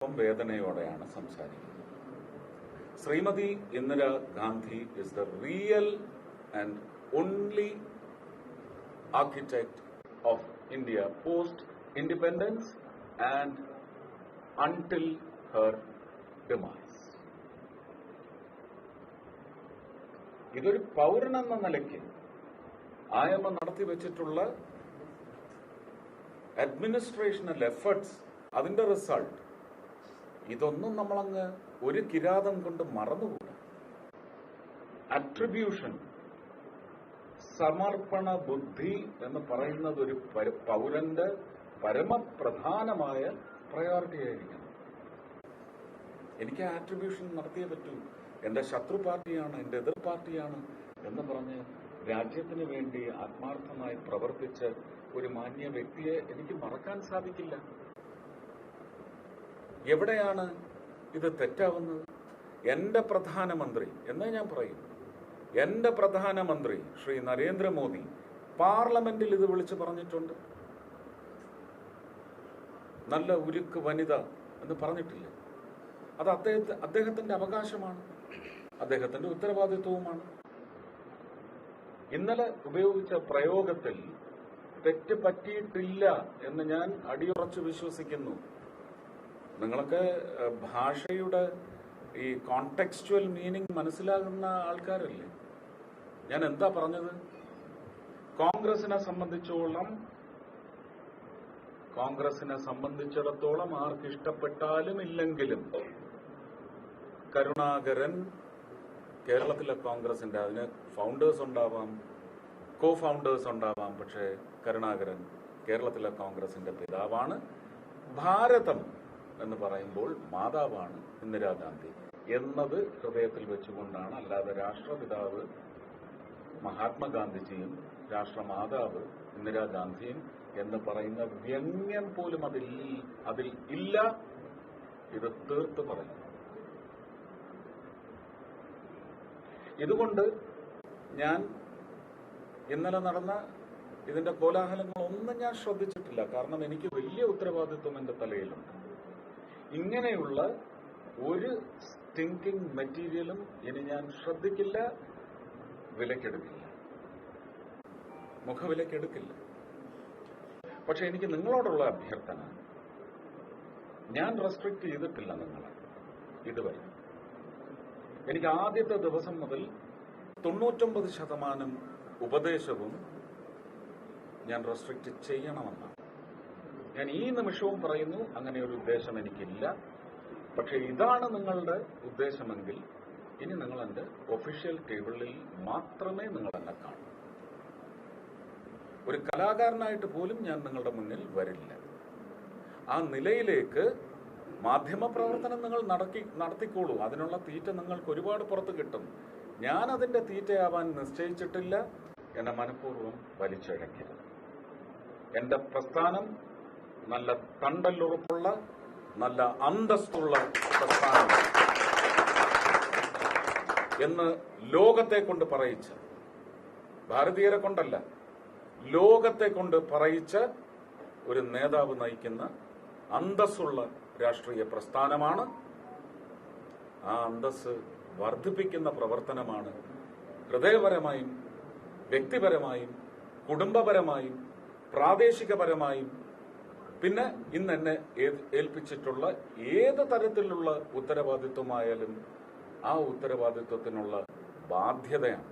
വേദനയോടെയാണ് സംസാരിക്കുന്നത്. Shrimati Indira Gandhi is the real and only architect of India post-independence and until her demise. ഇതൊരു പൗരനെന്ന നിലയ്ക്ക് ആയമ്മ നടത്തിവെച്ചിട്ടുള്ള administrational efforts, അതിന്റെ result, ഇതൊന്നും നമ്മളങ്ങ് ഒരു കിരാതം കൊണ്ട് മറന്നുകൂടാ. അട്രിബ്യൂഷൻ, സമർപ്പണ ബുദ്ധി എന്ന് പറയുന്നത് ഒരു പൗരന്റെ പരമപ്രധാനമായ പ്രയോറിറ്റി ആയിരിക്കണം. എനിക്ക് ആ ആട്രിബ്യൂഷൻ നടത്തിയേ പറ്റൂ. എന്റെ ശത്രു പാർട്ടിയാണ്, എന്റെ എതിർ പാർട്ടിയാണ് എന്ന് പറഞ്ഞ് രാജ്യത്തിന് വേണ്ടി ആത്മാർത്ഥമായി പ്രവർത്തിച്ച ഒരു മാന്യ വ്യക്തിയെ എനിക്ക് മറക്കാൻ സാധിക്കില്ല. എവിടെയാണ് ഇത് തെറ്റാവുന്നത്? എന്റെ പ്രധാനമന്ത്രി എന്നേ ഞാൻ പറയും. എന്റെ പ്രധാനമന്ത്രി ശ്രീ നരേന്ദ്രമോദി പാർലമെന്റിൽ ഇത് വിളിച്ചു പറഞ്ഞിട്ടുണ്ട്. നല്ല ഉരുക്ക് വനിത എന്ന് പറഞ്ഞിട്ടില്ല. അത് അദ്ദേഹത്തിന്റെ അവകാശമാണ്, അദ്ദേഹത്തിന്റെ ഉത്തരവാദിത്വവുമാണ്. ഇന്നലെ ഉപയോഗിച്ച പ്രയോഗത്തിൽ തെറ്റ് പറ്റിയിട്ടില്ല എന്ന് ഞാൻ അടിയുറച്ച് വിശ്വസിക്കുന്നു. നിങ്ങളൊക്കെ ഭാഷയുടെ ഈ കോണ്ടെക്സ്റ്റുവൽ മീനിങ് മനസ്സിലാകുന്ന ആൾക്കാരല്ലേ? ഞാൻ എന്താ പറഞ്ഞത്? കോൺഗ്രസിനെ സംബന്ധിച്ചിടത്തോളം ആർക്കിഷ്ടപ്പെട്ടാലും ഇല്ലെങ്കിലും കരുണാകരൻ കേരളത്തിലെ കോൺഗ്രസിന്റെ, അതിന് ഫൗണ്ടേഴ്സ് ഉണ്ടാവാം, കോ ഫൗണ്ടേഴ്സ് ഉണ്ടാവാം, പക്ഷേ കരുണാകരൻ കേരളത്തിലെ കോൺഗ്രസിന്റെ പിതാവാണ്. ഭാരതം എന്ന് പറയുമ്പോൾ മാതാവാണ് ഇന്ദിരാഗാന്ധി എന്നത് ഹൃദയത്തിൽ വെച്ചുകൊണ്ടാണ്. അല്ലാതെ രാഷ്ട്രപിതാവ് മഹാത്മാഗാന്ധിജിയും രാഷ്ട്രമാതാവ് ഇന്ദിരാഗാന്ധിയും എന്ന് പറയുന്ന വ്യംഗ്യം പോലും അതിൽ ഇല്ല. ഇത് തീർത്ത് പറയും. ഇതുകൊണ്ട് ഞാൻ ഇന്നലെ നടന്ന ഇതിന്റെ കോലാഹലങ്ങളൊന്നും ഞാൻ ശ്രദ്ധിച്ചിട്ടില്ല. കാരണം എനിക്ക് വലിയ ഉത്തരവാദിത്വം എന്റെ തലയിലുണ്ട്. ഇങ്ങനെയുള്ള ഒരു സ്റ്റിങ്കിങ് മെറ്റീരിയലും ഇനി ഞാൻ ശ്രദ്ധിക്കില്ല, വിലക്കെടുക്കില്ല, മുഖവിലക്കെടുക്കില്ല. പക്ഷെ എനിക്ക് നിങ്ങളോടുള്ള അഭ്യർത്ഥന, ഞാൻ റെസ്ട്രിക്ട് ചെയ്തിട്ടില്ല നിങ്ങളെ ഇതുവരെ. എനിക്ക് ആദ്യത്തെ ദിവസം മുതൽ 99% ഉപദേശവും ഞാൻ റെസ്ട്രിക്ട് ചെയ്യണമെന്നാണ്. ഞാൻ ഈ നിമിഷവും പറയുന്നു, അങ്ങനെ ഒരു ഉദ്ദേശം എനിക്കില്ല. പക്ഷെ ഇതാണ് നിങ്ങളുടെ ഉദ്ദേശമെങ്കിൽ ഇനി നിങ്ങൾ എന്റെ ഒഫീഷ്യൽ ടേബിളിൽ മാത്രമേ നിങ്ങൾ എന്നെ കാണൂ. ഒരു കലാകാരനായിട്ട് പോലും ഞാൻ നിങ്ങളുടെ മുന്നിൽ വരില്ല. ആ നിലയിലേക്ക് മാധ്യമപ്രവർത്തനം നിങ്ങൾ നടത്തിക്കോളൂ. അതിനുള്ള തീറ്റ നിങ്ങൾക്ക് ഒരുപാട് പുറത്ത് കിട്ടും. ഞാൻ അതിന്റെ തീറ്റയാവാൻ നിശ്ചയിച്ചിട്ടില്ല. എന്നെ മനഃപൂർവ്വം വലിച്ചിഴക്കരുത്. എന്റെ പ്രസ്ഥാനം നല്ല തണ്ടല്ലുറപ്പുള്ള, നല്ല അന്തസ്തുള്ള പ്രസ്ഥാനം എന്ന് ലോകത്തെ കൊണ്ട് പറയിച്ച, ഭാരതീയരെ കൊണ്ടല്ല, ലോകത്തെ കൊണ്ട് പറയിച്ച ഒരു നേതാവ് നയിക്കുന്ന അന്തസ്സുള്ള രാഷ്ട്രീയ പ്രസ്ഥാനമാണ്. ആ അന്തസ് വർദ്ധിപ്പിക്കുന്ന പ്രവർത്തനമാണ് ഹൃദയപരമായും വ്യക്തിപരമായും കുടുംബപരമായും പ്രാദേശികപരമായും പിന്നെ ഇന്ന് എന്നെ ഏൽപ്പിച്ചിട്ടുള്ള ഏത് തരത്തിലുള്ള ഉത്തരവാദിത്വമായാലും ആ ഉത്തരവാദിത്വത്തിനുള്ള ബാധ്യതയാണ്.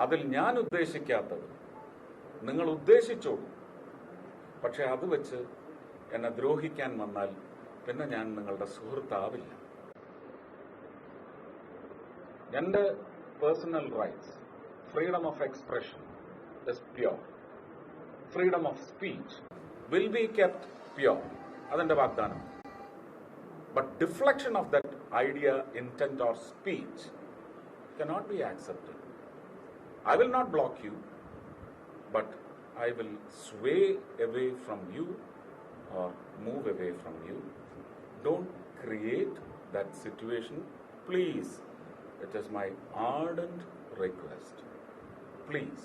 അതിൽ ഞാൻ ഉദ്ദേശിക്കാത്തത് നിങ്ങൾ ഉദ്ദേശിച്ചോളൂ. പക്ഷെ അത് വെച്ച് എന്നെ ദ്രോഹിക്കാൻ വന്നാൽ പിന്നെ ഞാൻ നിങ്ങളുടെ സുഹൃത്താവില്ല. എന്റെ personal rights, freedom of expression is pure. Freedom of speech will be kept pure. അതെന്റെ വാഗ്ദാനം. But deflection of that idea, intent or speech cannot be accepted. I will not block you, but I will sway away from you or move away from you. Don't create that situation, please. It is my ardent request. Please.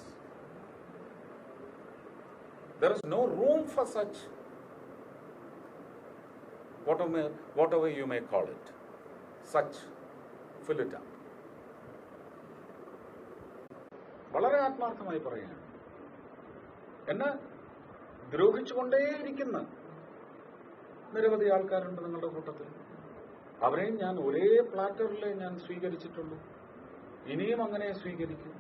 There is no room for such whatever you may call it. Such, fill it up. വളരെ ആത്മാർത്ഥമായി പറയുകയാണ്. എന്നെ ദ്രോഹിച്ചുകൊണ്ടേയിരിക്കുന്ന നിരവധി ആൾക്കാരുണ്ട് നിങ്ങളുടെ കൂട്ടത്തിൽ. അവരെയും ഞാൻ ഒരേ പ്ലാറ്ററിലെ ഞാൻ സ്വീകരിച്ചിട്ടുള്ളൂ. ഇനിയും അങ്ങനെ സ്വീകരിക്കും.